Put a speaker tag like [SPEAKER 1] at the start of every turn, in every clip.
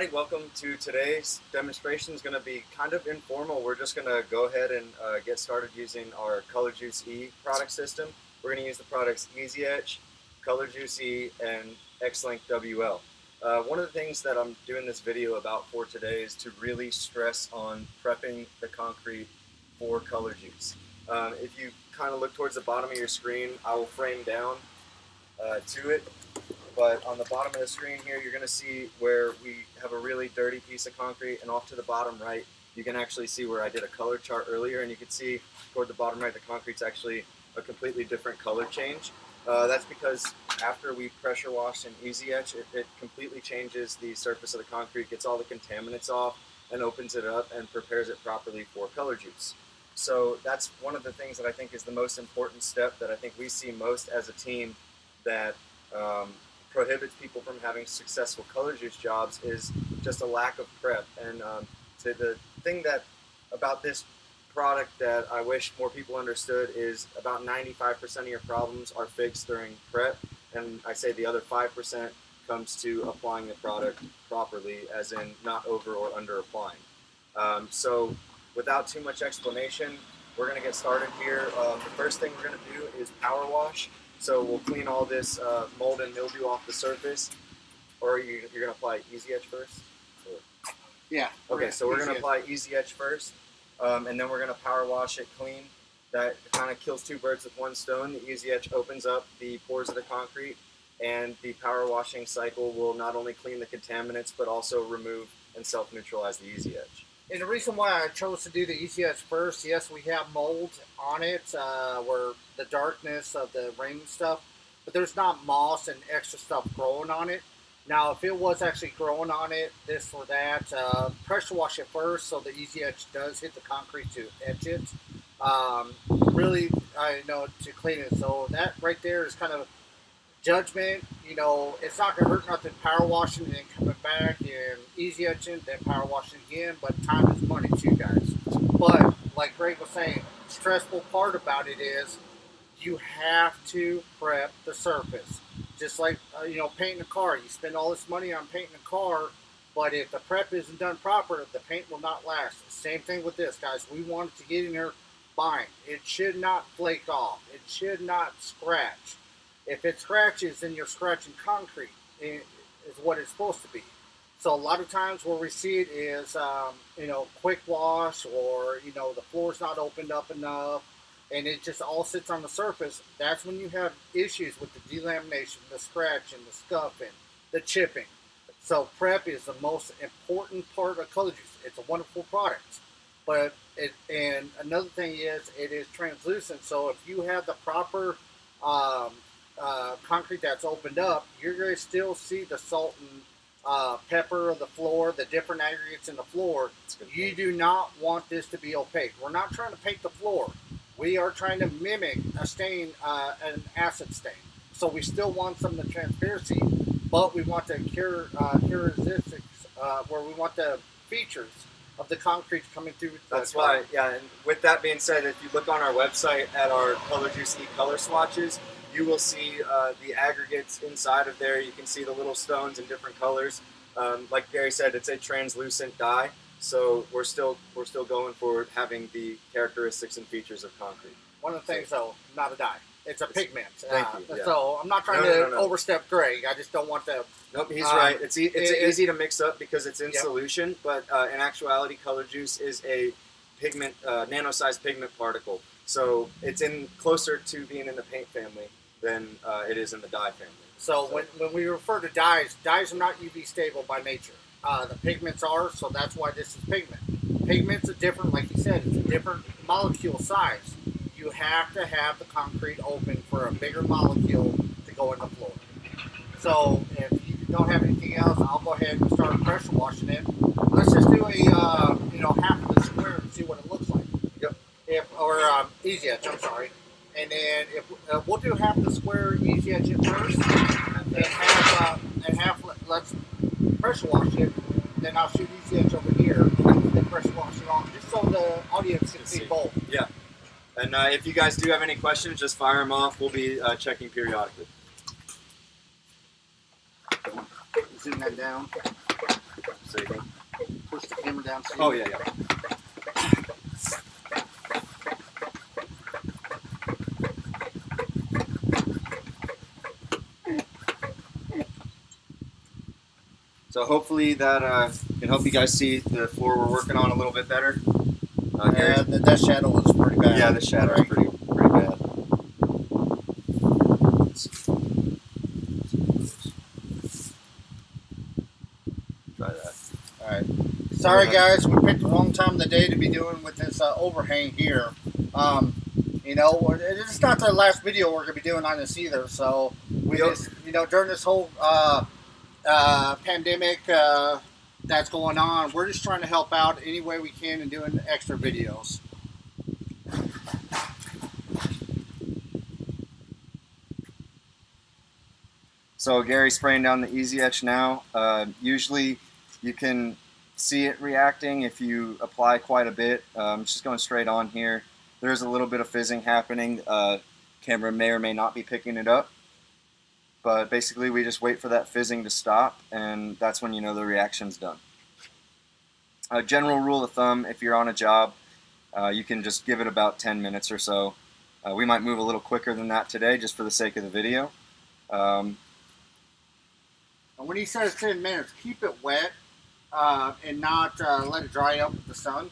[SPEAKER 1] everybody, welcome to today's demonstration. Is going to be kind of informal. We're just going to go ahead and get started using our ColorJuice E product system. We're going to use the products Easy Etch, ColorJuice E, and X-Link WL. One of the things that I'm doing this video about for today is to really stress on prepping the concrete for ColorJuice. If you kind of look towards the bottom of your screen, I will frame down to it. But on the bottom of the screen here, you're going to see where we have a really dirty piece of concrete, and off to the bottom right, you can actually see where I did a color chart earlier, and you can see toward the bottom right, the concrete's actually a completely different color change. That's because after we pressure wash and Easy Etch, it completely changes the surface of the concrete, gets all the contaminants off, and opens it up and prepares it properly for ColorJuice. So that's one of the things that I think is the most important step that I think we see most as a team that prohibits people from having successful ColorJuice jobs is just a lack of prep. And the thing that about this product that I wish more people understood is about 95% of your problems are fixed during prep, and I say the other 5% comes to applying the product properly, as in not over or under applying. So without too much explanation, we're going to get started here. The first thing we're going to do is power wash. So we'll clean all this mold and mildew off the surface. Or you're going to apply Easy Etch first? Or?
[SPEAKER 2] Yeah.
[SPEAKER 1] Okay, so we're going to apply Easy Etch first, and then we're going to power wash it clean. That kind of kills two birds with one stone. The Easy Etch opens up the pores of the concrete, and the power washing cycle will not only clean the contaminants, but also remove and self-neutralize the Easy Etch.
[SPEAKER 2] And the reason why I chose to do the Easy Etch first, yes, we have mold on it, where the darkness of the rain stuff, but there's not moss and extra stuff growing on it. Now, if it was actually growing on it, this or that, pressure wash it first so the Easy Etch does hit the concrete to etch it. Really, to clean it. So that right there is kind of judgment. It's not going to hurt nothing power washing and then coming back and Easy Etching, then power washing again, but time is money too, guys. But like Greg was saying, the stressful part about it is you have to prep the surface. Just like, painting a car. You spend all this money on painting a car, but if the prep isn't done proper, the paint will not last. Same thing with this, guys. We want it to get in there fine. It should not flake off. It should not scratch. If it scratches, then you're scratching concrete, is what it's supposed to be. So a lot of times where we see it is, quick wash, or, the floor's not opened up enough, and it just all sits on the surface. That's when you have issues with the delamination, the scratching, the scuffing, the chipping. So prep is the most important part of ColorJuice. It's a wonderful product. But and another thing is it is translucent. So if you have the proper concrete that's opened up, you're going to still see the salt and pepper of the floor, the different aggregates in the floor. You do not want this to be opaque. We're not trying to paint the floor. We are trying to mimic a stain, an acid stain. So we still want some of the transparency, but we want the cure resistance, where we want the features of the concrete coming through.
[SPEAKER 1] That's why, yeah, and with that being said, if you look on our website at our ColorJuice E color swatches, you will see the aggregates inside of there. You can see the little stones in different colors. Like Gary said, it's a translucent dye, so we're still going for having the characteristics and features of concrete.
[SPEAKER 2] One of the things, though, not a dye. It's a pigment.
[SPEAKER 1] Thank you. Yeah.
[SPEAKER 2] So I'm not trying to overstep Greg. I just don't want to.
[SPEAKER 1] Nope, he's right. It's easy to mix up because it's in solution, but in actuality, ColorJuice is a pigment, nano-sized pigment particle. So it's closer to being in the paint family than it is in the dye family.
[SPEAKER 2] So when we refer to dyes are not UV stable by nature. The pigments are, so that's why this is pigment. Pigment's a different, like you said, it's a different molecule size. You have to have the concrete open for a bigger molecule to go in the floor. So if you don't have anything else, I'll go ahead and start pressure washing it. Let's just do a half of the square and see what it looks like.
[SPEAKER 1] Yep.
[SPEAKER 2] Easy Etch, I'm sorry. And then if we'll do half the square Easy Etch it first, and half let's pressure wash it. Then I'll shoot Easy Etch over here and pressure wash it on, just so the audience can see both.
[SPEAKER 1] Yeah. And if you guys do have any questions, just fire them off. We'll be checking periodically.
[SPEAKER 2] Zoom that down.
[SPEAKER 1] mistaken.
[SPEAKER 2] Push the camera down. So
[SPEAKER 1] Oh, yeah. So hopefully that can help you guys see the floor we're working on a little bit better.
[SPEAKER 2] Yeah, that shadow looks pretty bad.
[SPEAKER 1] Yeah, the shadow is pretty bad. Try that.
[SPEAKER 2] All right. Sorry, guys. We picked the wrong time of the day to be doing with this overhang here. You know, it's not the last video we're going to be doing on this either. So we just, you know, during this whole pandemic that's going on, we're just trying to help out any way we can and doing extra videos.
[SPEAKER 1] So Gary's spraying down the Easy Etch now. Usually you can see it reacting if you apply quite a bit. It's just going straight on here. There's a little bit of fizzing happening. Camera may or may not be picking it up. But basically we just wait for that fizzing to stop, and that's when you know the reaction's done. A general rule of thumb, if you're on a job, you can just give it about 10 minutes or so. We might move a little quicker than that today just for the sake of the video.
[SPEAKER 2] And when he says 10 minutes, keep it wet and not let it dry up with the sun.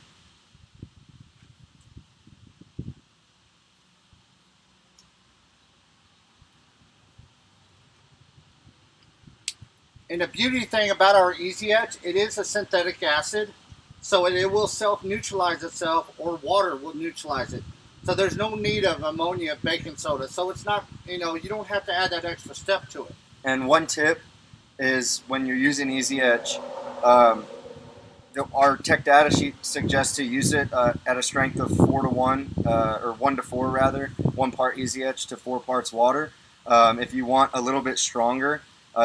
[SPEAKER 2] And the beauty thing about our Easy Etch, it is a synthetic acid, so it will self-neutralize itself, or water will neutralize it. So there's no need of ammonia, baking soda. So it's not, you know, you don't have to add that extra step to it.
[SPEAKER 1] And one tip is when you're using Easy Etch, our tech data sheet suggests to use it at a strength of 4 to 1, or 1 to 4 rather, 1 part Easy Etch to 4 parts water. If you want a little bit stronger,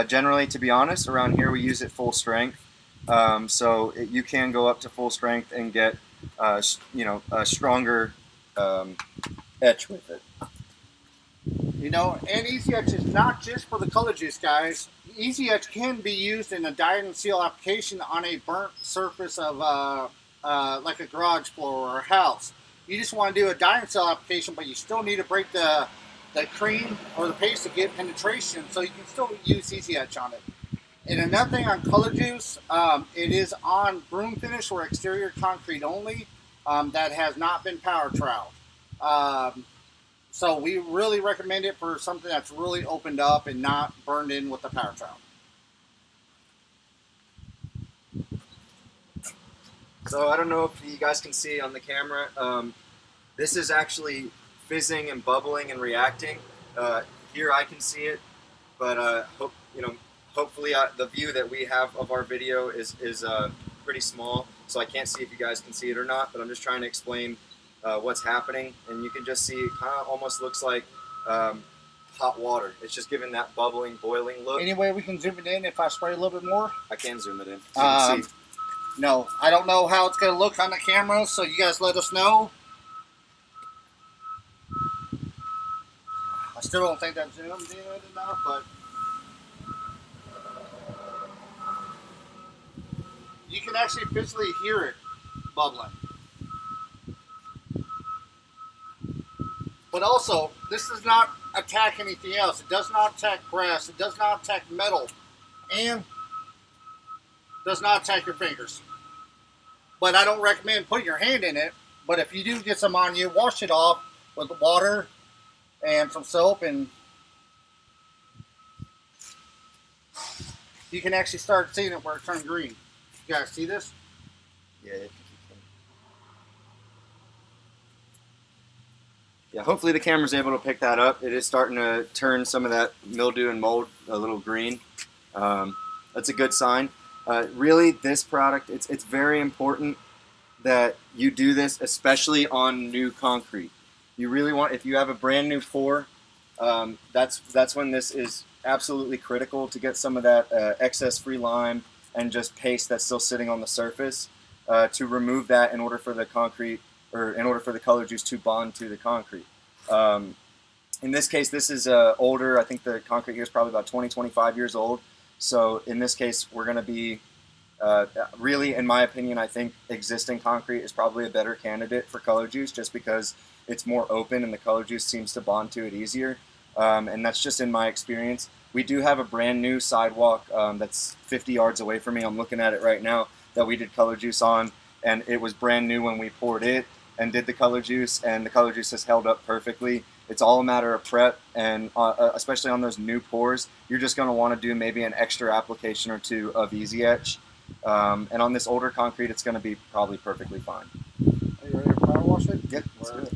[SPEAKER 1] generally, to be honest, around here we use it full strength. You can go up to full strength and get, you know, a stronger etch with it.
[SPEAKER 2] You know, and Easy Etch is not just for the ColorJuice, guys. Easy Etch can be used in a dye and seal application on a burnt surface of like a garage floor or a house. You just want to do a dye and seal application, but you still need to break the cream or the paste to get penetration, so you can still use Easy Etch on it. And another thing on ColorJuice, it is on Broom Finish or exterior concrete only. That has not been power troweled. So we really recommend it for something that's really opened up and not burned in with the power trowel.
[SPEAKER 1] So I don't know if you guys can see on the camera, this is actually fizzing and bubbling and reacting. Here I can see it, but hopefully the view that we have of our video is pretty small, so I can't see if you guys can see it or not, but I'm just trying to explain what's happening, and you can just see it kind of almost looks like hot water. It's just giving that bubbling, boiling look.
[SPEAKER 2] Anyway, we can zoom it in if I spray a little bit more.
[SPEAKER 1] I can zoom it in. So you can see.
[SPEAKER 2] No, I don't know how it's going to look on the camera, so you guys let us know. I still don't think that zoomed in enough, but you can actually physically hear it bubbling. But also, this does not attack anything else. It does not attack brass. It does not attack metal. And does not attack your fingers. But I don't recommend putting your hand in it. But if you do get some on you, wash it off with water and some soap, and you can actually start seeing it where it turned green. You guys see this?
[SPEAKER 1] Yeah. Yeah, hopefully the camera's able to pick that up. It is starting to turn some of that mildew and mold a little green. That's a good sign. Really, this product, it's very important that you do this, especially on new concrete. You really want, if you have a brand new pour, that's when this is absolutely critical to get some of that excess free lime and just paste that's still sitting on the surface to remove that in order for the concrete, or in order for the ColorJuice to bond to the concrete. In this case, this is older. I think the concrete here is probably about 20, 25 years old. So in this case, we're going to be Really, in my opinion, I think existing concrete is probably a better candidate for ColorJuice just because it's more open and the ColorJuice seems to bond to it easier. And that's just in my experience. We do have a brand new sidewalk that's 50 yards away from me. I'm looking at it right now that we did ColorJuice on, and it was brand new when we poured it and did the ColorJuice, and the ColorJuice has held up perfectly. It's all a matter of prep, and especially on those new pours, you're just going to want to do maybe an extra application or two of Easy Etch. And on this older concrete, it's going to be probably perfectly fine.
[SPEAKER 2] Are you ready to power wash it?
[SPEAKER 1] Yeah, let's do it.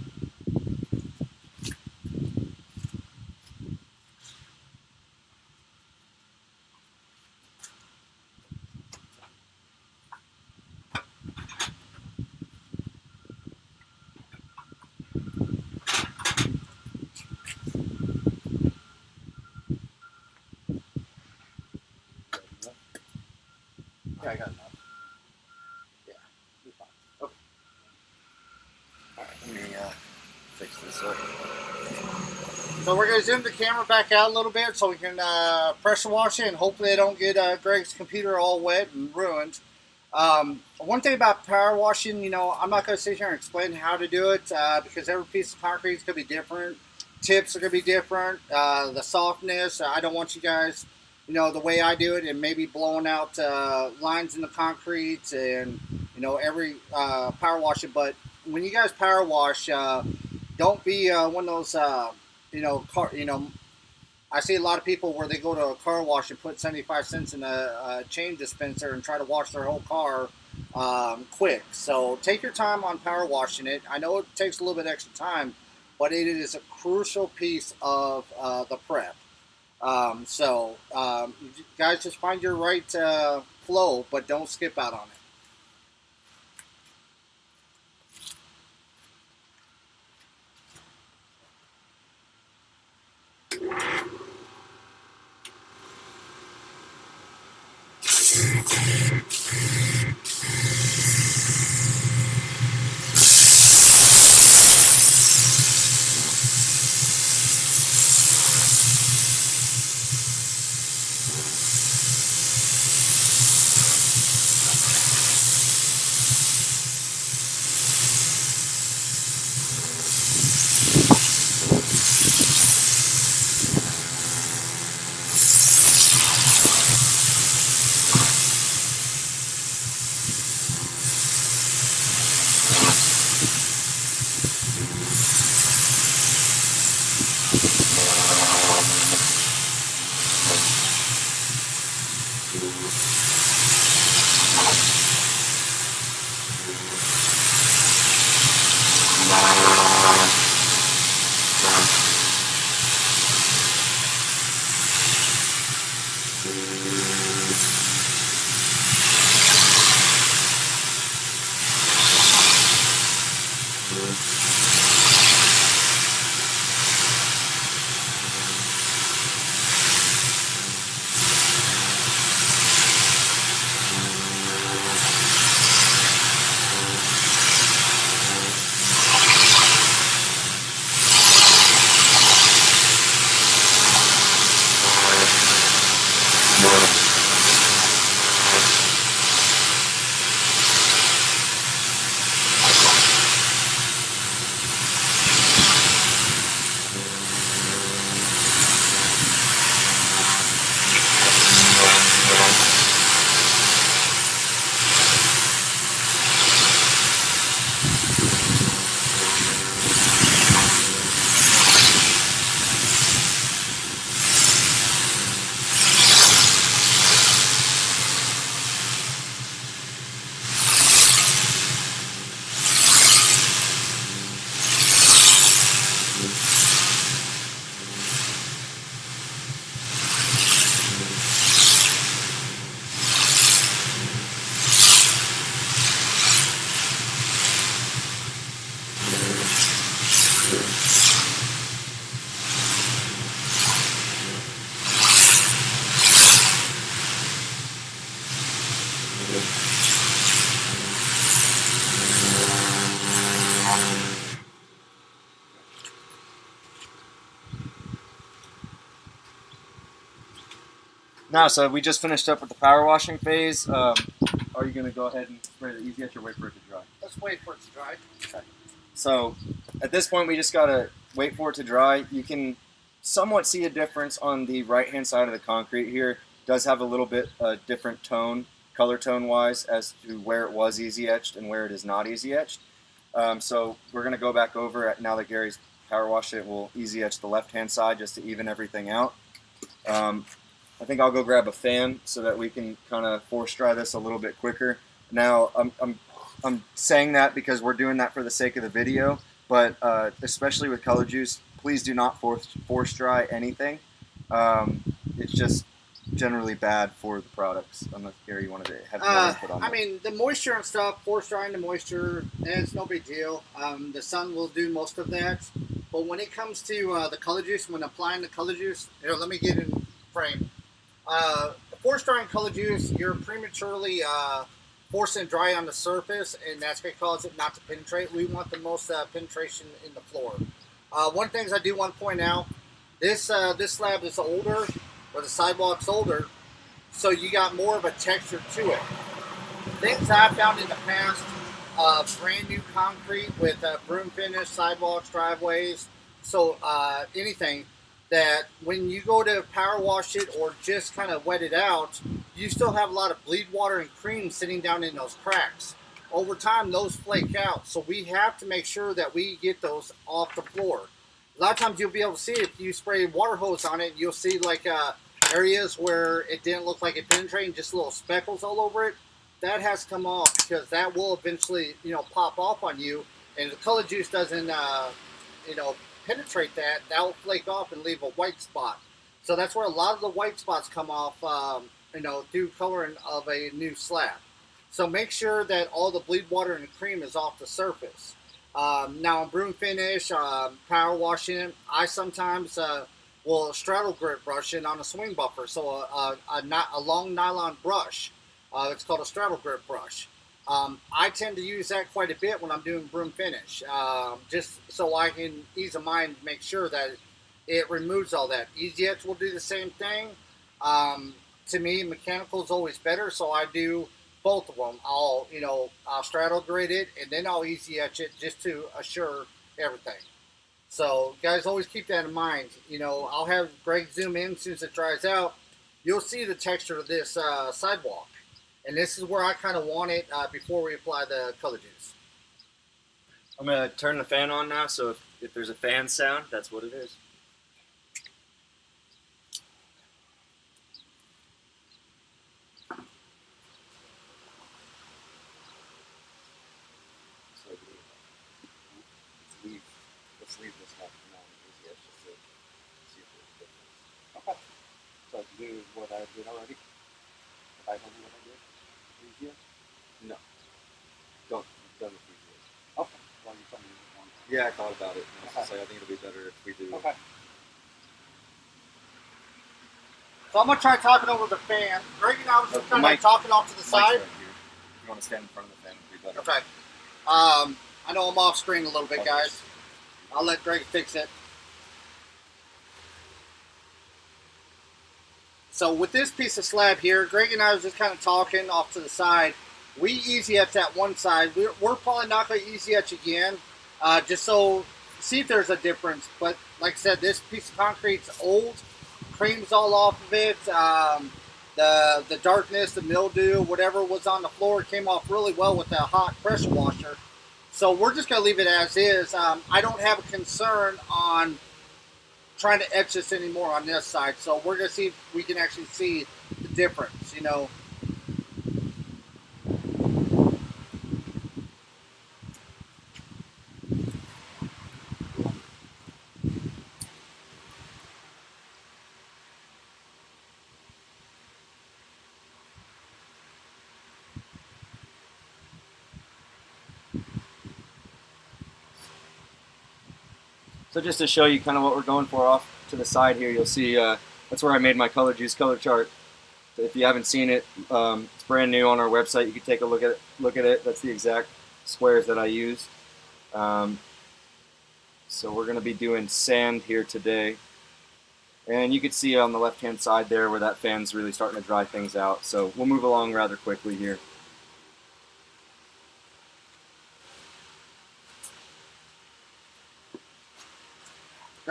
[SPEAKER 2] Yeah, I got enough. Yeah, you're fine.
[SPEAKER 1] Okay. All right, let me fix this up.
[SPEAKER 2] So we're gonna zoom the camera back out a little bit so we can pressure wash it, and hopefully I don't get Greg's computer all wet and ruined. One thing about power washing, I'm not gonna sit here and explain how to do it because every piece of concrete is gonna be different. Tips are gonna be different. The softness, I don't want you guys, the way I do it, and maybe blowing out lines in the concrete and every power washing. But when you guys power wash, don't be one of those. I see a lot of people where they go to a car wash and put 75 cents in a chain dispenser and try to wash their whole car quick. So take your time on power washing it. I know it takes a little bit extra time, but it is a crucial piece of the prep. You guys just find your right flow, but don't skip out on it.
[SPEAKER 1] Now, so we just finished up with the power washing phase. are you going to go ahead and spray the Easy Etch or wait for it to dry?
[SPEAKER 2] Let's wait for it to dry.
[SPEAKER 1] Okay. So at this point, we just got to wait for it to dry. You can somewhat see a difference on the right-hand side of the concrete here. It does have a little bit different tone, color tone-wise, as to where it was Easy Etched and where it is not Easy Etched. So we're going to go back over it now that Gary's power washed it. We'll Easy Etch the left-hand side just to even everything out. I think I'll go grab a fan so that we can kind of force dry this a little bit quicker. Now, I'm saying that because we're doing that for the sake of the video, but especially with ColorJuice, please do not force dry anything. It's just generally bad for the products, unless Gary, you wanted to have more input on that.
[SPEAKER 2] I mean, the moisture and stuff, force drying the moisture, it's no big deal. The sun will do most of that. But when it comes to the ColorJuice, when applying the ColorJuice, let me get in frame. Force drying ColorJuice, you're prematurely forcing it dry on the surface, and that's going to cause it not to penetrate. We want the most penetration in the floor. One thing I do want to point out, this slab is older, or the sidewalk's older, so you got more of a texture to it. Things I've found in the past, brand new concrete with broom finish, sidewalks, driveways, so anything that when you go to power wash it or just kind of wet it out, you still have a lot of bleed water and cream sitting down in those cracks. Over time, those flake out, so we have to make sure that we get those off the floor. A lot of times you'll be able to see if you spray water hose on it, you'll see like areas where it didn't look like it penetrated, just little speckles all over it. That has to come off because that will eventually, pop off on you. And if the ColorJuice doesn't, penetrate that, that will flake off and leave a white spot. So that's where a lot of the white spots come off, through coloring of a new slab. So make sure that all the bleed water and the cream is off the surface. Now, on broom finish, power washing, I sometimes will straddle grip brush it on a swing buffer. So a long nylon brush. It's called a straddle grip brush. I tend to use that quite a bit when I'm doing broom finish, just so I can ease of mind make sure that it removes all that. Easy Etch will do the same thing. To me, mechanical is always better, so I do both of them. I'll straddle grade it, and then I'll Easy Etch it just to assure everything. So, guys, always keep that in mind. I'll have Greg zoom in as soon as it dries out. You'll see the texture of this sidewalk. And this is where I kind of want it before we apply the ColorJuice.
[SPEAKER 1] I'm going to turn the fan on now, so if there's a fan sound, that's what it is. Let's leave this half for now. Easy Etch just to see if there's a difference.
[SPEAKER 3] Okay. So I can do what I did already? If I don't do what I did? Easier?
[SPEAKER 1] No. Don't with Easy Etch.
[SPEAKER 3] Okay. Well, you told me one.
[SPEAKER 1] Yeah, I thought about it. And I was
[SPEAKER 3] Okay.
[SPEAKER 1] just like, I think it'll be better if we do.
[SPEAKER 3] Okay.
[SPEAKER 2] So I'm going to try talking over the fan. Greg and I was just kind of talking off to the
[SPEAKER 1] Mike's
[SPEAKER 2] side.
[SPEAKER 1] right here. If you want to stand in front of the fan, it'll be better.
[SPEAKER 2] Okay. I know I'm off screen a little bit, guys. I'll let Greg fix it. So with this piece of slab here, Greg and I was just kind of talking off to the side. We Easy Etch that one side. We're probably not going to Easy Etch again, just so see if there's a difference. But like I said, this piece of concrete's old. Cream's all off of it. The darkness, the mildew, whatever was on the floor came off really well with the hot pressure washer. So we're just going to leave it as is. I don't have a concern on trying to etch this anymore on this side. So we're going to see if we can actually see the difference,
[SPEAKER 1] So just to show you kind of what we're going for off to the side here, you'll see that's where I made my ColorJuice color chart. If you haven't seen it, it's brand new on our website. You can take a look at it. That's the exact squares that I used. So we're going to be doing sand here today. And you can see on the left-hand side there where that fan's really starting to dry things out. So we'll move along rather quickly here.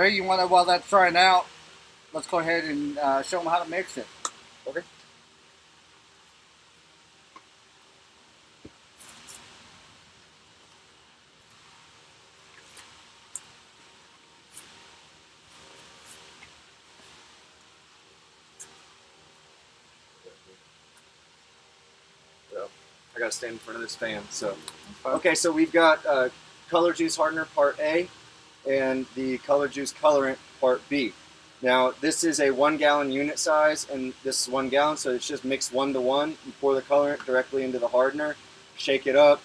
[SPEAKER 2] Ray, you want to, while that's drying out, let's go ahead and show them how to mix it.
[SPEAKER 1] Okay. I gotta stand in front of this fan. So, okay, so we've got ColorJuice hardener part A and the ColorJuice colorant part B. Now, this is a 1 gallon unit size, and this is 1 gallon, so it's just mixed 1 to 1. You pour the colorant directly into the hardener, shake it up,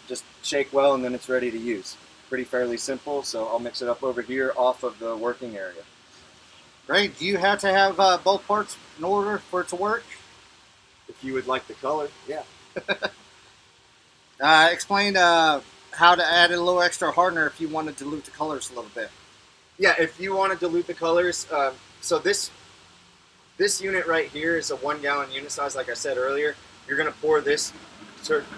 [SPEAKER 1] just shake well, and then it's ready to use. Pretty fairly simple. So I'll mix it up over here off of the working area.
[SPEAKER 2] Great. Do you have to have both parts in order for it to work?
[SPEAKER 1] If you would like the color, yeah.
[SPEAKER 2] Explain how to add a little extra hardener if you want to dilute the colors a little bit.
[SPEAKER 1] Yeah, if you want to dilute the colors, so this unit right here is a 1 gallon unit size, like I said earlier. You're going to pour this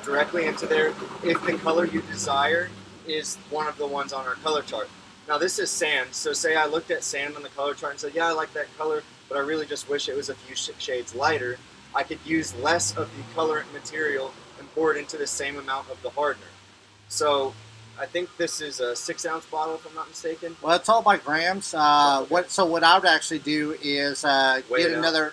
[SPEAKER 1] directly into there if the color you desire is one of the ones on our color chart. Now this is sand, so say I looked at sand on the color chart and said, yeah, I like that color, but I really just wish it was a few shades lighter. I could use less of the colorant material and pour it into the same amount of the hardener. So I think this is a 6-ounce bottle, if I'm not mistaken.
[SPEAKER 2] Well, it's all by grams. So what I would actually do is get another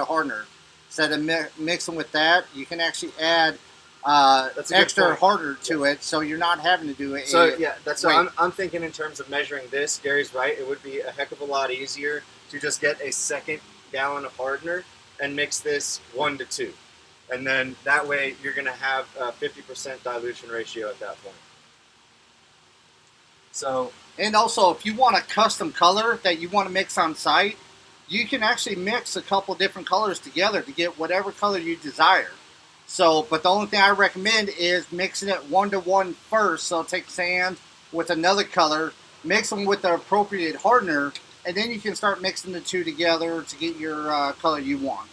[SPEAKER 2] hardener. Instead of mixing with that, you can actually add extra hardener to it, so you're not having to do it.
[SPEAKER 1] So yeah, that's what I'm thinking in terms of measuring this. Gary's right. It would be a heck of a lot easier to just get a 2nd gallon of hardener and mix this 1 to 2, and then that way you're going to have a 50% dilution ratio at that point. So,
[SPEAKER 2] and also, if you want a custom color that you want to mix on site, you can actually mix a couple different colors together to get whatever color you desire. So, but the only thing I recommend is mixing it 1 to 1 first. So take sand with another color, mix them with the appropriate hardener, and then you can start mixing the two together to get your color you want.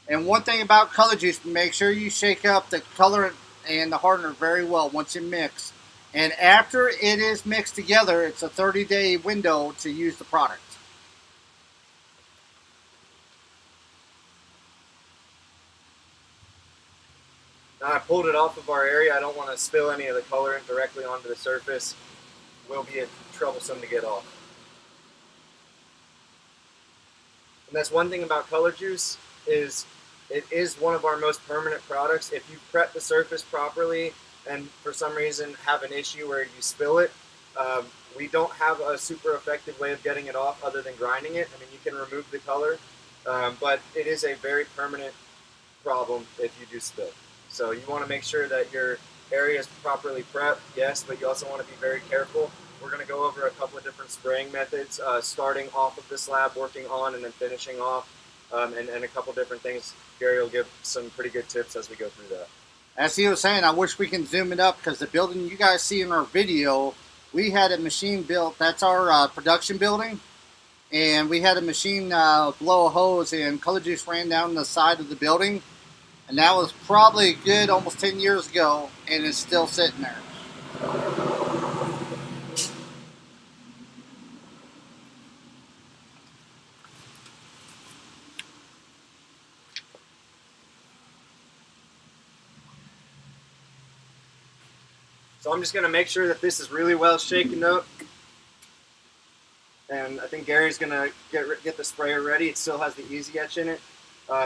[SPEAKER 2] And one thing about ColorJuice, make sure you shake up the colorant and the hardener very well once you mix. And after it is mixed together, it's a 30-day window to use the product.
[SPEAKER 1] now I pulled it off of our area. I don't want to spill any of the colorant directly onto the surface. It will be troublesome to get off. And that's one thing about ColorJuice is it is one of our most permanent products. If you prep the surface properly and for some reason have an issue where you spill it, we don't have a super effective way of getting it off other than grinding it. I mean, you can remove the color, but it is a very permanent problem if you do spill. So you want to make sure that your area is properly prepped, yes, but you also want to be very careful. We're going to go over a couple of different spraying methods, starting off of the slab, working on, and then finishing off, and a couple different things. Gary will give some pretty good tips as we go through that.
[SPEAKER 2] As he was saying, I wish we can zoom it up because the building you guys see in our video, we had a machine built. That's our production building, and we had a machine blow a hose, and ColorJuice ran down the side of the building, and that was probably a good almost 10 years ago, and it's still sitting there.
[SPEAKER 1] So I'm just going to make sure that this is really well shaken up. And I think Gary's going to get the sprayer ready. It still has the Easy Etch in it.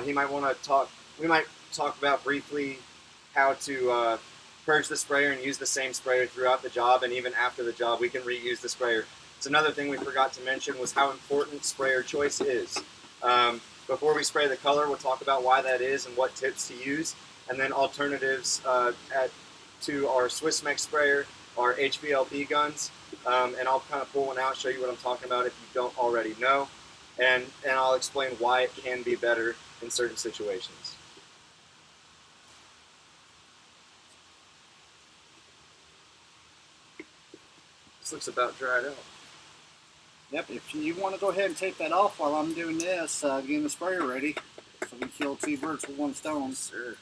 [SPEAKER 1] He might want to talk. We might talk about briefly how to purge the sprayer and use the same sprayer throughout the job, and even after the job, we can reuse the sprayer. It's another thing we forgot to mention was how important sprayer choice is. Before we spray the color, we'll talk about why that is and what tips to use, and then alternatives to our Swiss Mech sprayer, our HVLP guns, and I'll kind of pull one out, show you what I'm talking about if you don't already know, and I'll explain why it can be better in certain situations. This looks about dried out.
[SPEAKER 2] Yep, if you want to go ahead and take that off while I'm doing this, getting the sprayer ready, so we can kill 2 birds with 1 stone.
[SPEAKER 1] Sure.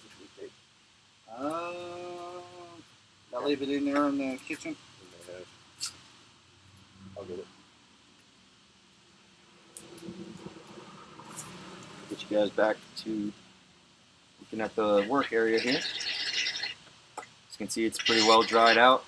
[SPEAKER 3] is it blue tape?
[SPEAKER 2] I'll leave it in there in the kitchen.
[SPEAKER 3] I'll get it. Get you guys back to looking at the work area here. As you can see, it's pretty well dried out.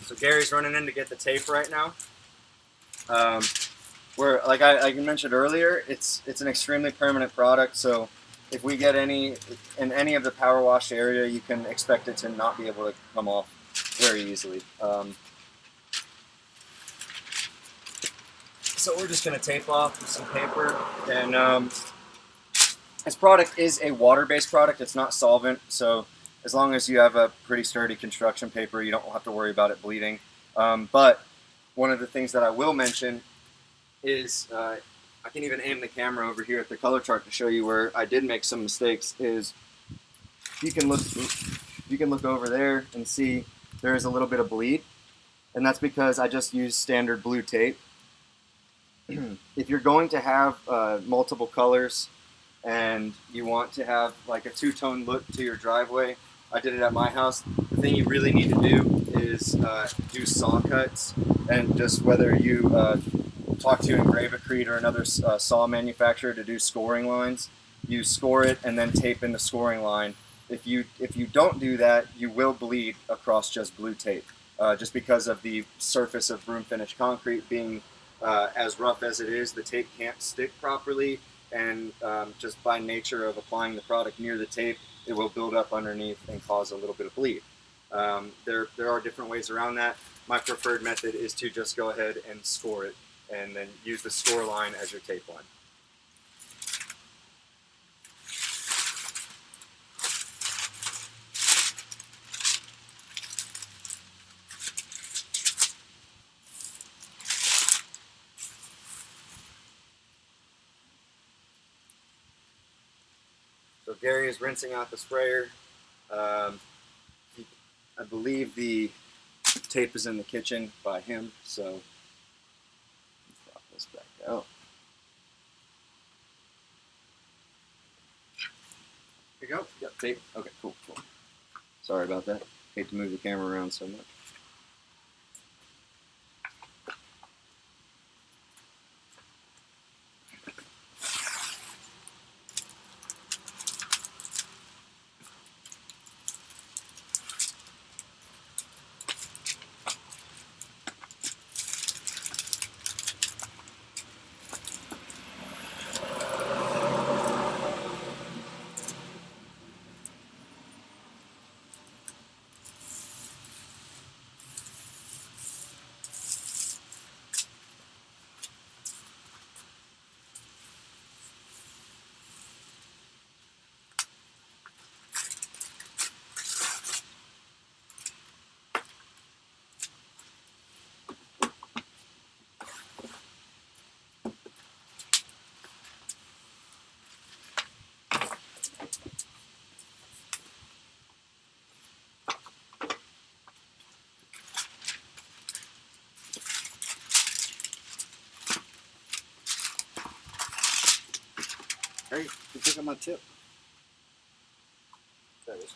[SPEAKER 1] So Gary's running in to get the tape right now. Where, like I mentioned earlier, it's an extremely permanent product. So if we get any in any of the power wash area, you can expect it to not be able to come off very easily. So we're just going to tape off with some paper. And this product is a water-based product. It's not solvent. So as long as you have a pretty sturdy construction paper, you don't have to worry about it bleeding. But one of the things that I will mention is, I can even aim the camera over here at the color chart to show you where I did make some mistakes, is you can look over there and see there is a little bit of bleed. And that's because I just used standard blue tape. If you're going to have multiple colors and you want to have like a two-tone look to your driveway, I did it at my house. The thing you really need to do is do saw cuts, and just whether you talk to Engravicrete or another saw manufacturer to do scoring lines, you score it and then tape in the scoring line. If you don't do that, you will bleed across just blue tape, just because of the surface of Broom Finish concrete being as rough as it is. The tape can't stick properly, and just by nature of applying the product near the tape, it will build up underneath and cause a little bit of bleed. There are different ways around that. My preferred method is to just go ahead and score it, and then use the score line as your tape line. So Gary is rinsing out the sprayer. I believe the tape is in the kitchen by him, so drop this back out.
[SPEAKER 2] Here you go.
[SPEAKER 1] Yep, tape. Okay, cool. Sorry about that. Hate to move the camera around so much.
[SPEAKER 2] Hey, you pick up my tip.
[SPEAKER 3] There it is.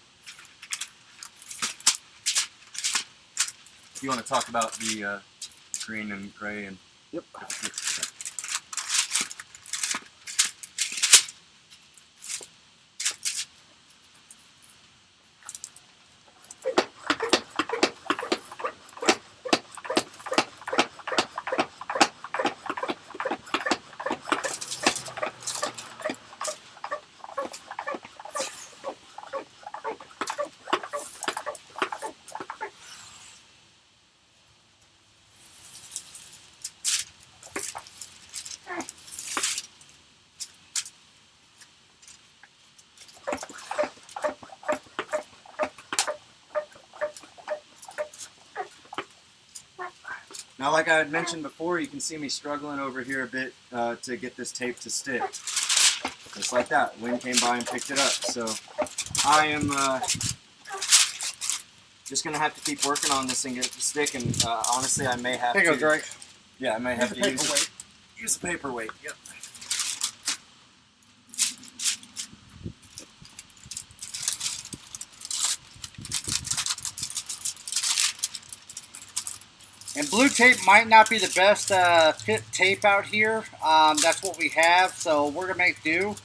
[SPEAKER 1] You want to talk about the green and gray and
[SPEAKER 2] Yep.
[SPEAKER 1] Now, like I had mentioned before, you can see me struggling over here a bit to get this tape to stick. Just like that, wind came by and picked it up. So I am just gonna have to keep working on this and get it to stick. And honestly, I may have
[SPEAKER 2] Here you
[SPEAKER 1] to.
[SPEAKER 2] go, Drake.
[SPEAKER 1] Yeah, I may have to use
[SPEAKER 2] the
[SPEAKER 1] a paperweight. Yep.
[SPEAKER 2] And blue tape might not be the best fit tape out here. That's what we have, so we're gonna make do.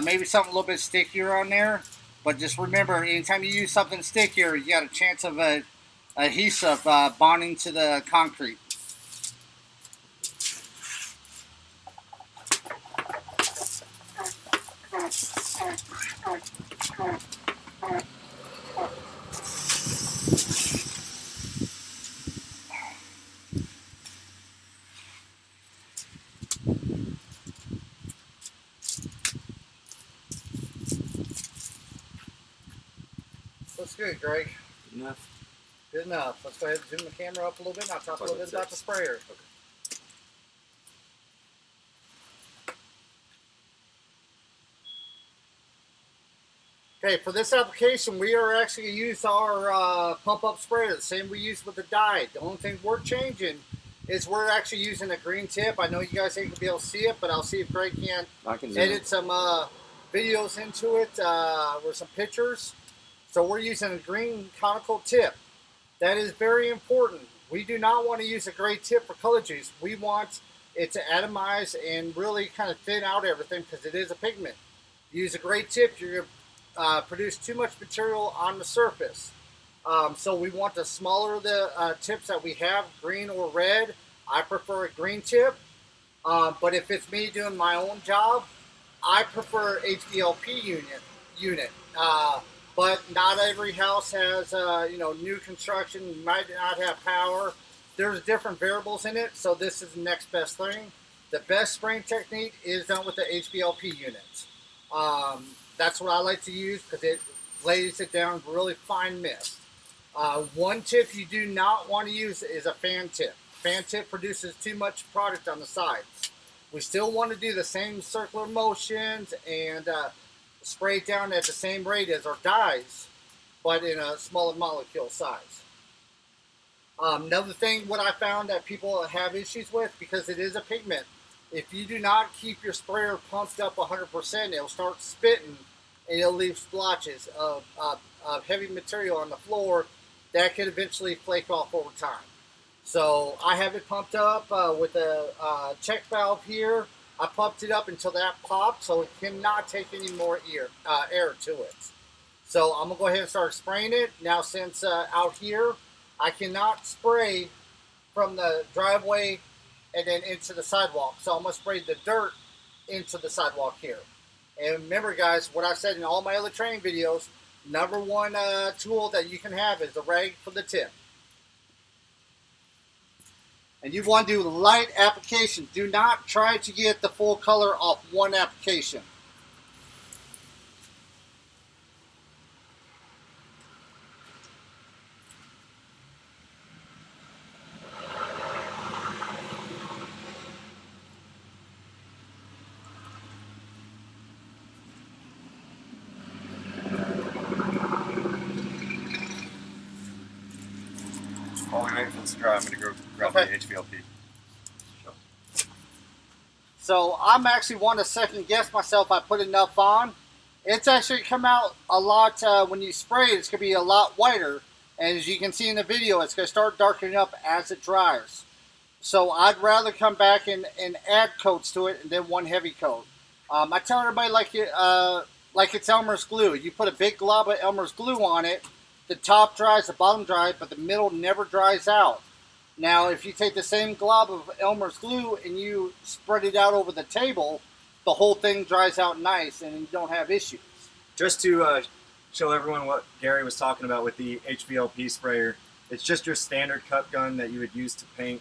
[SPEAKER 2] Maybe something a little bit stickier on there, but just remember, anytime you use something stickier, you got a chance of adhesive bonding to the concrete. Looks good, Greg.
[SPEAKER 1] Enough.
[SPEAKER 2] Good enough. Let's go ahead and zoom the camera up a little bit, and I'll talk a little bit about the sprayer.
[SPEAKER 1] Okay.
[SPEAKER 2] Okay, for this application, we are actually going to use our pump-up sprayer, the same we used with the dye. The only thing we're changing is we're actually using a green tip. I know you guys ain't going to be able to see it, but I'll see if Greg can edit some videos into it with some pictures. So we're using a green conical tip. That is very important. We do not want to use a gray tip for ColorJuice. We want it to atomize and really kind of thin out everything because it is a pigment. Use a gray tip, you're going to produce too much material on the surface. So we want the smaller the tips that we have, green or red. I prefer a green tip, but if it's me doing my own job, I prefer HVLP unit. But not every house has, new construction. You might not have power. There's different variables in it, so this is the next best thing. The best spraying technique is done with the HVLP units. That's what I like to use because it lays it down really fine mist. One tip you do not want to use is a fan tip. Fan tip produces too much product on the sides. We still want to do the same circular motions and spray it down at the same rate as our dyes, but in a smaller molecule size. Another thing what I found that people have issues with, because it is a pigment, if you do not keep your sprayer pumped up 100%, it'll start spitting and it'll leave splotches of heavy material on the floor that could eventually flake off over time. So I have it pumped up with a check valve here. I pumped it up until that popped, so it cannot take any more air to it. So I'm going to go ahead and start spraying it. Now since out here, I cannot spray from the driveway and then into the sidewalk. So I'm going to spray the dirt into the sidewalk here. And remember guys, what I said in all my other training videos, number one tool that you can have is the rag for the tip. And you want to do light application. Do not try to get the full color off one application.
[SPEAKER 1] While we wait for this to dry, I'm going to go grab
[SPEAKER 2] Okay.
[SPEAKER 1] the HVLP.
[SPEAKER 2] So I'm actually want to second guess myself. I put enough on. It's actually come out a lot when you spray it. It's going to be a lot whiter. And as you can see in the video, it's going to start darkening up as it dries. So I'd rather come back and add coats to it than one heavy coat. I tell everybody like it's Elmer's glue. You put a big glob of Elmer's glue on it. The top dries, the bottom dries, but the middle never dries out. Now, if you take the same glob of Elmer's glue and you spread it out over the table, the whole thing dries out nice and you don't have issues.
[SPEAKER 1] Just to show everyone what Gary was talking about with the HVLP sprayer, it's just your standard cup gun that you would use to paint.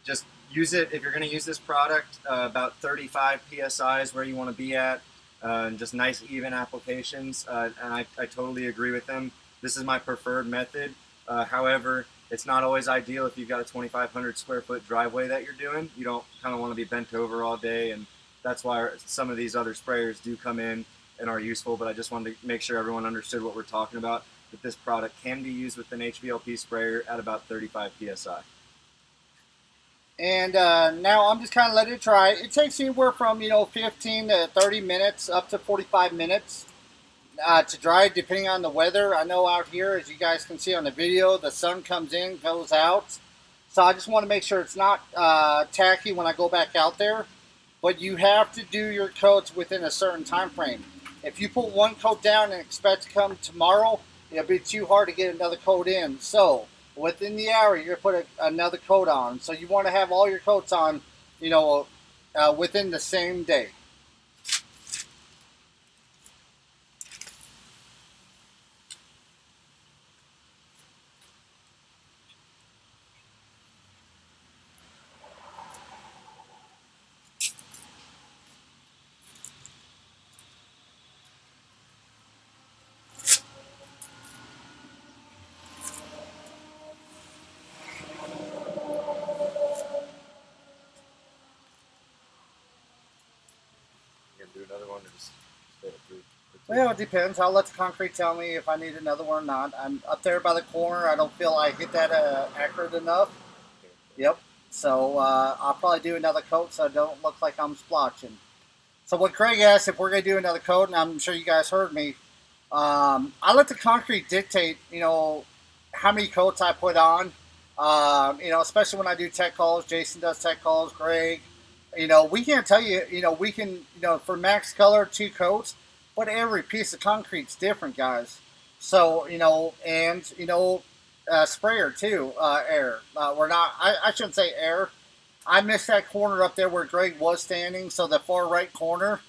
[SPEAKER 1] Just use it, if you're going to use this product, about 35 PSI is where you want to be at. And just nice even applications, and I totally agree with them. This is my preferred method. However, it's not always ideal if you've got a 2,500 square foot driveway that you're doing. You don't kind of want to be bent over all day and That's why some of these other sprayers do come in and are useful, but I just wanted to make sure everyone understood what we're talking about, that this product can be used with an HVLP sprayer at about 35 PSI.
[SPEAKER 2] And now I'm just kind of letting it dry. It takes anywhere from 15 to 30 minutes up to 45 minutes to dry, depending on the weather. I know out here, as you guys can see on the video, the sun comes in, goes out. So I just want to make sure it's not tacky when I go back out there. But you have to do your coats within a certain time frame. If you put one coat down and expect to come tomorrow, it'll be too hard to get another coat in. So within the hour, you're going to put another coat on. So you want to have all your coats on, within the same day.
[SPEAKER 1] Do another one or just stay at 3?
[SPEAKER 2] Well, it depends. I'll let the concrete tell me if I need another one or not. I'm up there by the corner. I don't feel I hit that accurate enough. Yep. So I'll probably do another coat so I don't look like I'm splotching. So what Craig asked if we're going to do another coat, and I'm sure you guys heard me, I let the concrete dictate, how many coats I put on. Especially when I do tech calls. Jason does tech calls. Greg. We can't tell you, we can, for max color, 2 coats, but every piece of concrete's different, guys. So, sprayer too, air. We're not, I shouldn't say air. I missed that corner up there where Greg was standing, so the far right corner.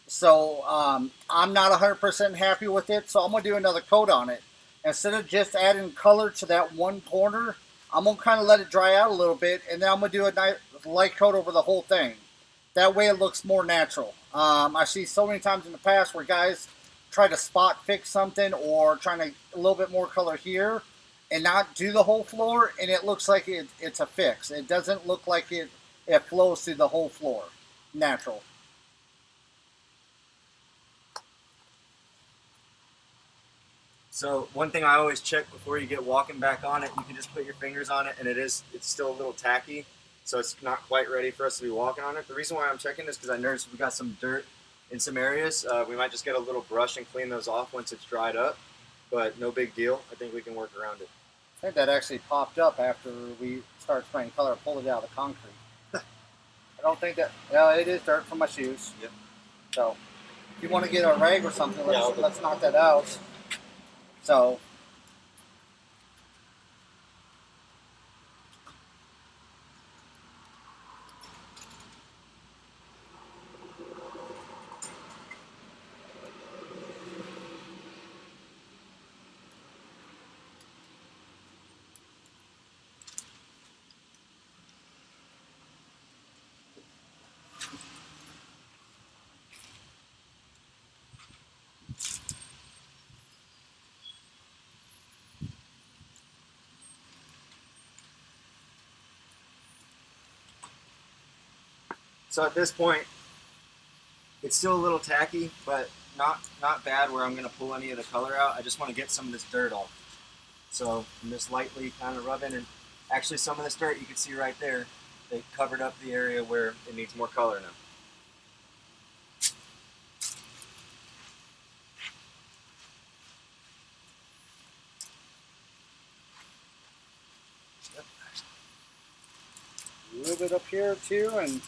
[SPEAKER 2] So, I'm not 100% happy with it, so I'm going to do another coat on it. Instead of just adding color to that one corner, I'm going to kind of let it dry out a little bit, and then I'm going to do a nice light coat over the whole thing. That way it looks more natural. I see so many times in the past where guys try to spot fix something or trying to a little bit more color here and not do the whole floor, and it looks like it's a fix. It doesn't look like it flows through the whole floor. Natural.
[SPEAKER 1] So one thing I always check before you get walking back on it, you can just put your fingers on it, and it's still a little tacky, so it's not quite ready for us to be walking on it. The reason why I'm checking is because I noticed we got some dirt in some areas. We might just get a little brush and clean those off once it's dried up, but no big deal. I think we can work around it.
[SPEAKER 2] I think that actually popped up after we started spraying color. I pulled it out of the concrete. I don't think that, it is dirt from my shoes.
[SPEAKER 1] Yep.
[SPEAKER 2] So if you want to get a rag or something, let's knock that out. So,
[SPEAKER 1] So at this point, it's still a little tacky, but not bad where I'm going to pull any of the color out. I just want to get some of this dirt off. So I'm just lightly kind of rubbing, and actually some of this dirt you can see right there, they covered up the area where it needs more color now.
[SPEAKER 2] a little bit up here too, and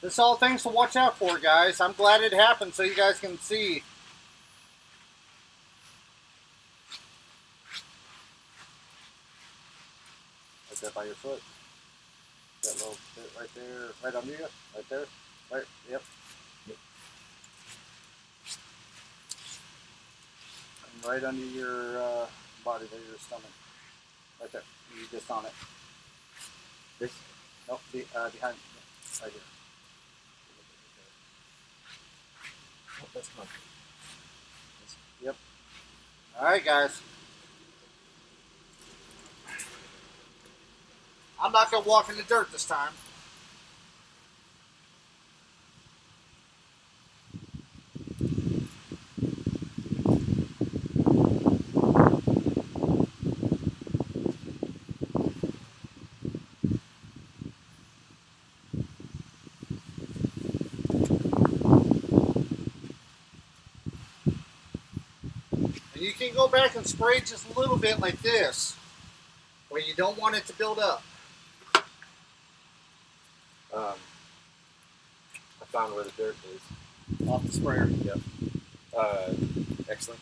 [SPEAKER 2] this all things to watch out for, guys. I'm glad it happened so you guys can see. Right there by your foot. That little bit right there, right under you, right there, right, yep. And right under your body there, your stomach. Right there, you just on it.
[SPEAKER 1] This?
[SPEAKER 2] Nope, behind, right here.
[SPEAKER 1] Oh, that's not good.
[SPEAKER 2] Yep. All right, guys. I'm not gonna walk in the dirt this time. you can go back and spray just a little bit like this, where you don't want it to build up.
[SPEAKER 1] I found where the dirt is.
[SPEAKER 2] Off the sprayer.
[SPEAKER 1] Yep. Excellent.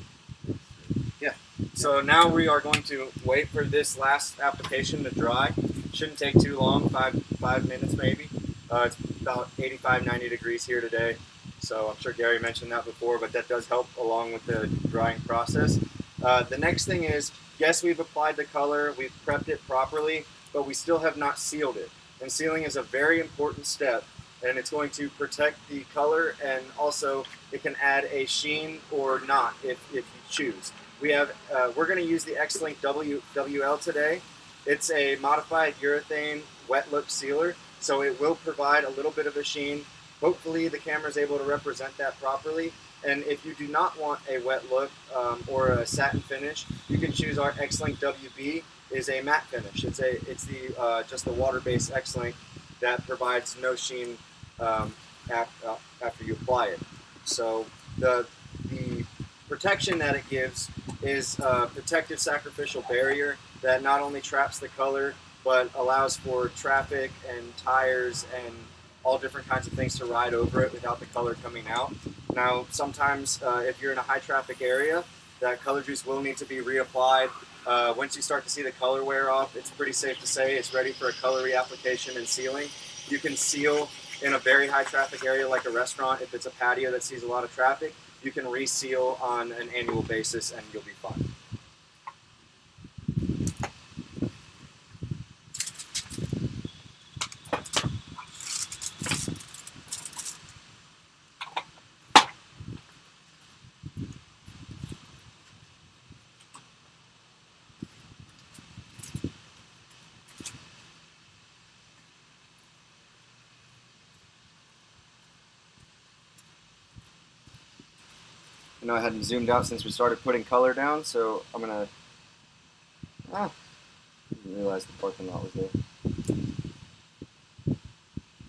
[SPEAKER 2] Yeah.
[SPEAKER 1] So now we are going to wait for this last application to dry. Shouldn't take too long, five minutes maybe. It's about 85, 90 degrees here today. So I'm sure Gary mentioned that before, but that does help along with the drying process. The next thing is, yes, we've applied the color, we've prepped it properly, but we still have not sealed it. And sealing is a very important step, and it's going to protect the color, and also it can add a sheen or not if you choose. We're going to use the X-Link WL today. It's a modified urethane wet look sealer, so it will provide a little bit of a sheen. Hopefully the camera is able to represent that properly. And if you do not want a wet look or a satin finish, you can choose our X-Link WB. Is a matte finish. It's just the water-based X-Link that provides no sheen after you apply it. So the protection that it gives is a protective sacrificial barrier that not only traps the color but allows for traffic and tires and all different kinds of things to ride over it without the color coming out. Now, sometimes if you're in a high traffic area, that ColorJuice will need to be reapplied. Once you start to see the color wear off, it's pretty safe to say it's ready for a color reapplication and sealing. You can seal in a very high traffic area like a restaurant. If it's a patio that sees a lot of traffic, you can reseal on an annual basis and you'll be fine.
[SPEAKER 3] I know I hadn't zoomed out since we started putting color down, so I'm gonna. Didn't realize the parking lot was there.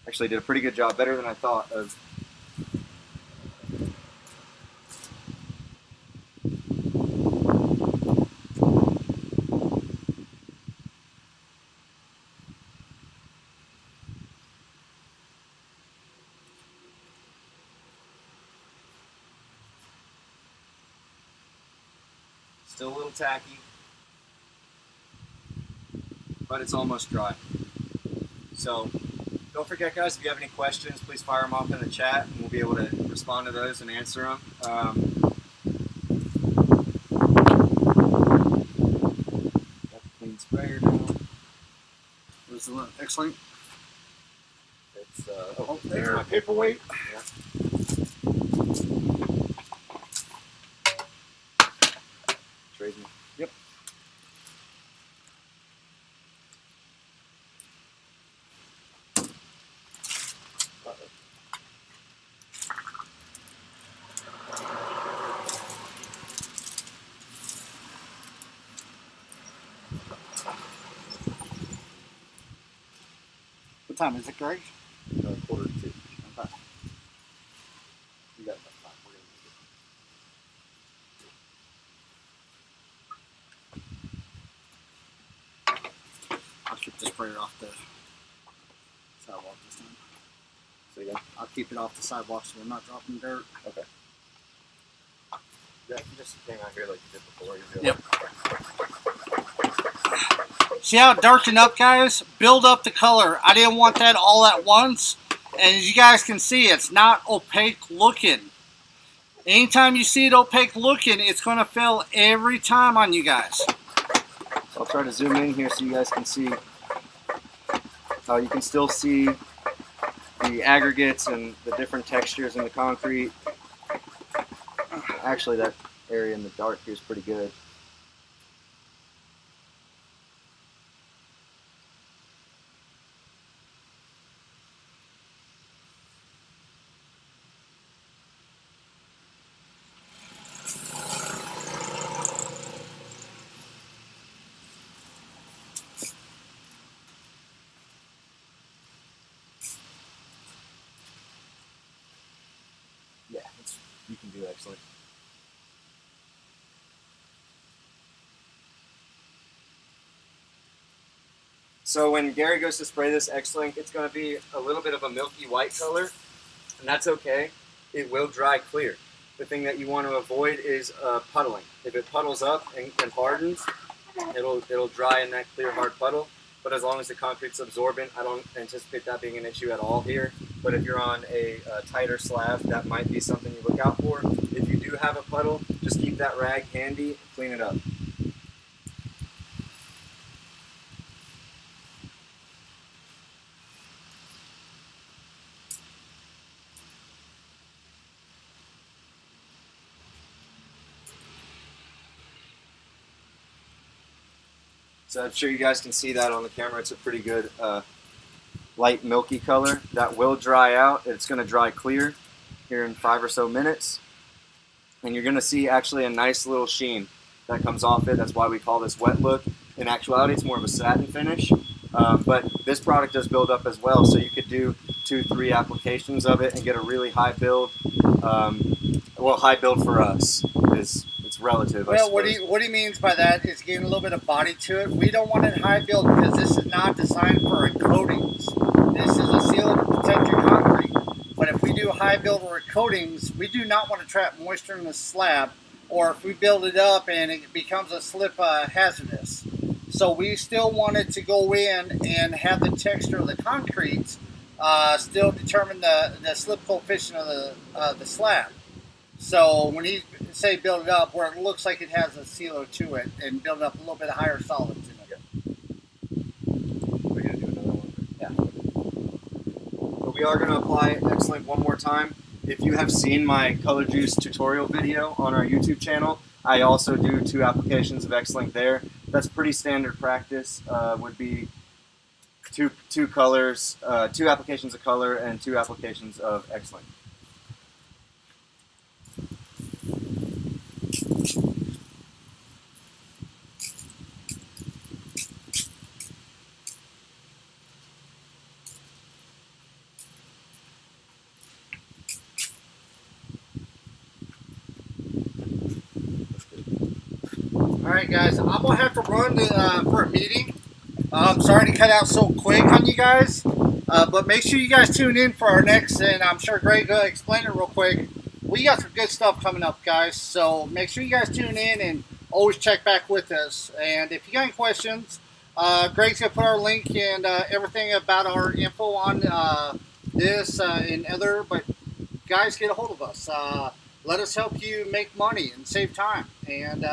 [SPEAKER 3] Actually, did a pretty good job, better than I thought of.
[SPEAKER 1] Still a little tacky, but it's almost dry. So don't forget, guys, if you have any questions, please fire them off in the chat, and we'll be able to respond to those and answer them. Got the clean sprayer now.
[SPEAKER 2] There's the X-Link.
[SPEAKER 1] It's
[SPEAKER 2] There's
[SPEAKER 1] my
[SPEAKER 2] my paperweight.
[SPEAKER 1] Yeah. Trade me.
[SPEAKER 2] Yep. What time is it, Greg?
[SPEAKER 1] 1:45.
[SPEAKER 2] Okay. You got enough time. We're gonna use it. I'll keep the sprayer off the sidewalk this time.
[SPEAKER 1] So again,
[SPEAKER 2] I'll keep it off the sidewalk so we're not dropping dirt.
[SPEAKER 1] okay. Yeah, you just came out here like you did before.
[SPEAKER 2] Yep. See how it darkened up, guys? Build up the color. I didn't want that all at once. And as you guys can see, it's not opaque looking. Anytime you see it opaque looking, it's going to fail every time on you guys.
[SPEAKER 3] So I'll try to zoom in here so you guys can see. You can still see the aggregates and the different textures in the concrete. Actually, that area in the dark here is pretty good.
[SPEAKER 1] Yeah, you can do excellent. So when Gary goes to spray this X-Link, it's going to be a little bit of a milky white color, and that's okay. It will dry clear. The thing that you want to avoid is puddling. If it puddles up and hardens, it'll dry in that clear, hard puddle. But as long as the concrete's absorbent, I don't anticipate that being an issue at all here. But if you're on a tighter slab, that might be something you look out for. If you do have a puddle, just keep that rag handy and clean it up. So I'm sure you guys can see that on the camera. It's a pretty good light milky color. That will dry out. It's going to dry clear here in 5 or so minutes. And you're going to see actually a nice little sheen that comes off it. That's why we call this wet look. In actuality, it's more of a satin finish. But this product does build up as well. So you could do 2-3 applications of it and get a really high build. Well, high build for us is relative.
[SPEAKER 2] Well, what he means by that is getting a little bit of body to it. We don't want it high build because this is not designed for coatings. This is a seal to protect your concrete. But if we do high build or coatings, we do not want to trap moisture in the slab, or if we build it up and it becomes a slip hazardous. So we still want it to go in and have the texture of the concrete still determine the slip coefficient of the slab. So when he say build it up, where it looks like it has a sealer to it, and build up a little bit higher solids in it.
[SPEAKER 1] We're going to do another one.
[SPEAKER 2] Yeah.
[SPEAKER 1] But we are going to apply X-Link one more time. If you have seen my ColorJuice tutorial video on our YouTube channel, I also do 2 applications of X-Link there. That's pretty standard practice. Would be two colors, 2 applications of color and 2 applications of X-Link.
[SPEAKER 2] Alright guys, I'm going to have to run for a meeting. I'm sorry to cut out so quick on you guys, but make sure you guys tune in for our next, and I'm sure Greg will explain it real quick. We got some good stuff coming up, guys, so make sure you guys tune in and always check back with us. And if you got any questions, Greg's going to put our link and everything about our info on this and other, but guys, get a hold of us. Let us help you make money and save time. And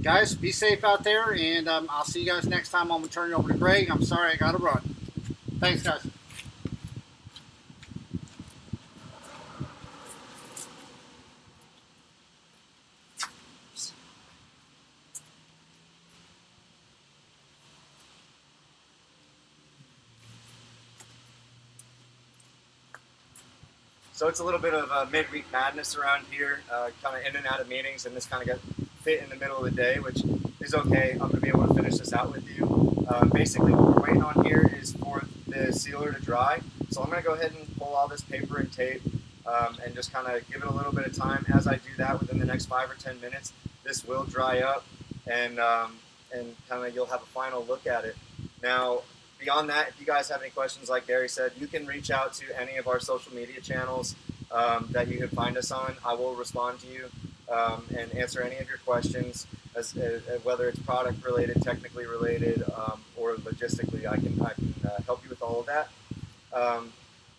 [SPEAKER 2] guys, be safe out there, and I'll see you guys next time. I'm going to turn it over to Greg. I'm sorry I got to run. Thanks, guys.
[SPEAKER 1] So it's a little bit of midweek madness around here, kind of in and out of meetings, and this kind of got fit in the middle of the day, which is okay. I'm going to be able to finish this out with you. Basically, what we're waiting on here is for the sealer to dry. So I'm going to go ahead and pull all this paper and tape and just kind of give it a little bit of time. As I do that, within the next 5 or 10 minutes, this will dry up, and kind of you'll have a final look at it. Now, beyond that, if you guys have any questions, like Gary said, you can reach out to any of our social media channels that you can find us on. I will respond to you and answer any of your questions, as whether it's product related, technically related, or logistically. I can help you with all of that.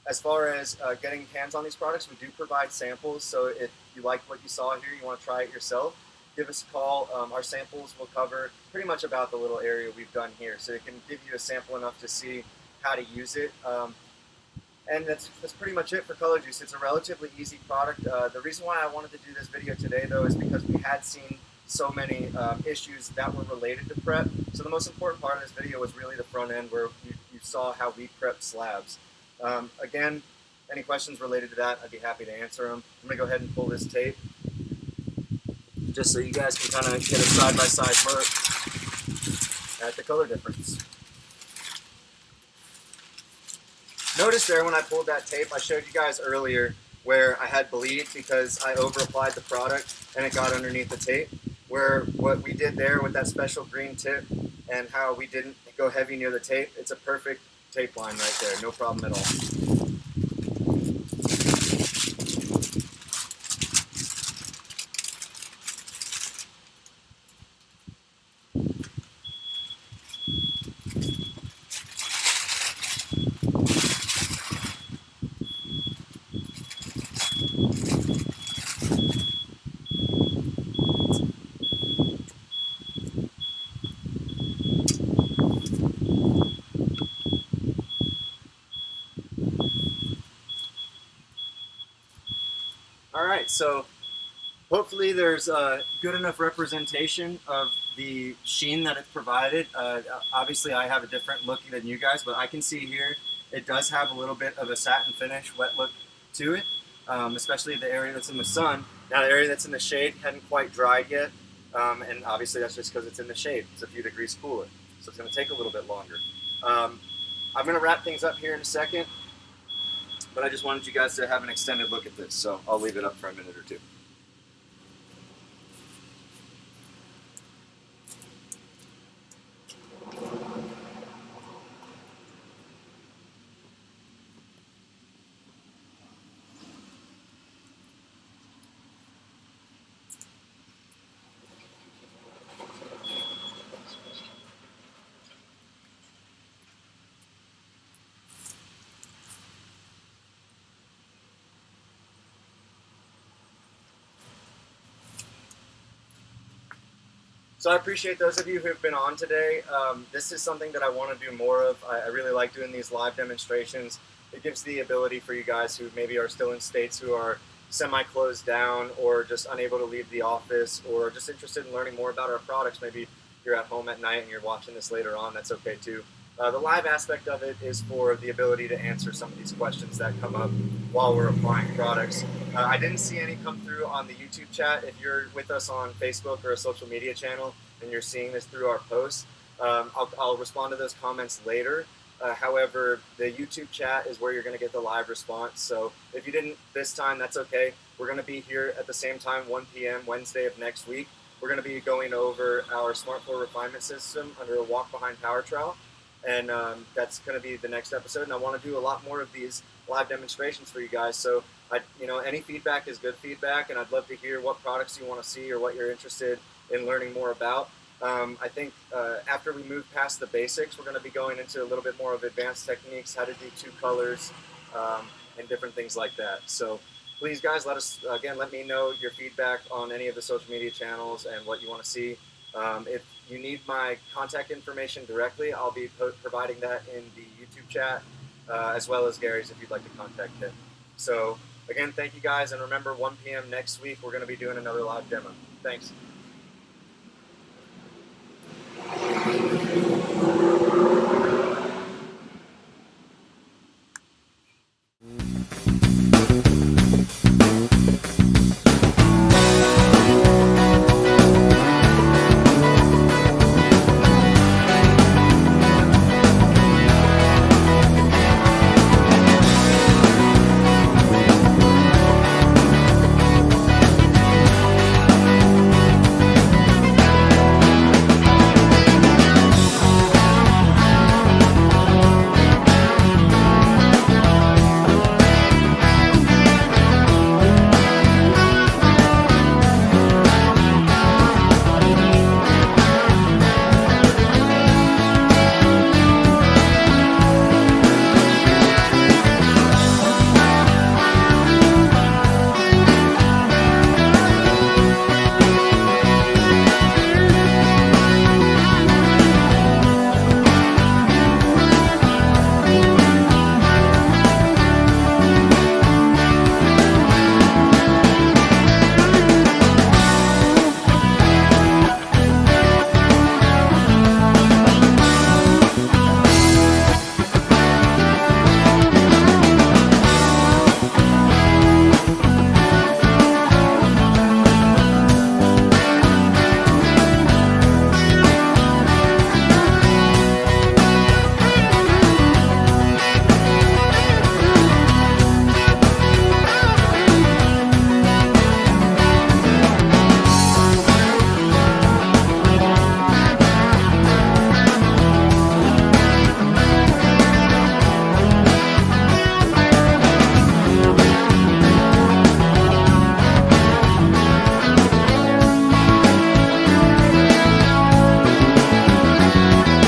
[SPEAKER 1] As far as getting hands on these products, we do provide samples. So if you like what you saw here, you want to try it yourself, give us a call. Our samples will cover pretty much about the little area we've done here. So it can give you a sample enough to see how to use it. And that's pretty much it for ColorJuice. It's a relatively easy product. The reason why I wanted to do this video today, though, is because we had seen so many issues that were related to prep. So the most important part of this video was really the front end, where you saw how we prep slabs. Again, any questions related to that, I'd be happy to answer them. I'm going to go ahead and pull this tape, just so you guys can kind of get a side-by-side look at the color difference. Notice there when I pulled that tape, I showed you guys earlier where I had bleed because I over-applied the product and it got underneath the tape. Where what we did there with that special green tip and how we didn't go heavy near the tape. It's a perfect tape line right there, no problem at all. All right, so hopefully there's a good enough representation of the sheen that it's provided. Obviously I have a different look than you guys, but I can see here it does have a little bit of a satin finish, wet look to it, especially the area that's in the sun. Now the area that's in the shade hadn't quite dried yet, and obviously that's just because it's in the shade. It's a few degrees cooler, so it's going to take a little bit longer. I'm going to wrap things up here in a second, but I just wanted you guys to have an extended look at this, so I'll leave it up for a minute or two. So I appreciate those of you who have been on today. This is something that I want to do more of. I really like doing these live demonstrations. It gives the ability for you guys who maybe are still in states who are semi-closed down or just unable to leave the office or just interested in learning more about our products. Maybe you're at home at night and you're watching this later on. That's okay too. The live aspect of it is for the ability to answer some of these questions that come up while we're applying products. I didn't see any come through on the YouTube chat. If you're with us on Facebook or a social media channel and you're seeing this through our posts, I'll respond to those comments later. However, the YouTube chat is where you're going to get the live response. So if you didn't this time, that's okay. We're going to be here at the same time, 1 p.m. Wednesday of next week. We're going to be going over our Smart Floor Refinement System under a walk behind power trowel. And that's going to be the next episode. And I want to do a lot more of these live demonstrations for you guys. So, any feedback is good feedback, and I'd love to hear what products you want to see or what you're interested in learning more about. I think after we move past the basics, we're going to be going into a little bit more of advanced techniques, how to do 2 colors, and different things like that. So please, guys, let me know your feedback on any of the social media channels and what you want to see. If you need my contact information directly, I'll be providing that in the YouTube chat, as well as Gary's if you'd like to contact him. So again, thank you guys, and remember 1 p.m. next week, we're going to be doing another live demo. Thanks.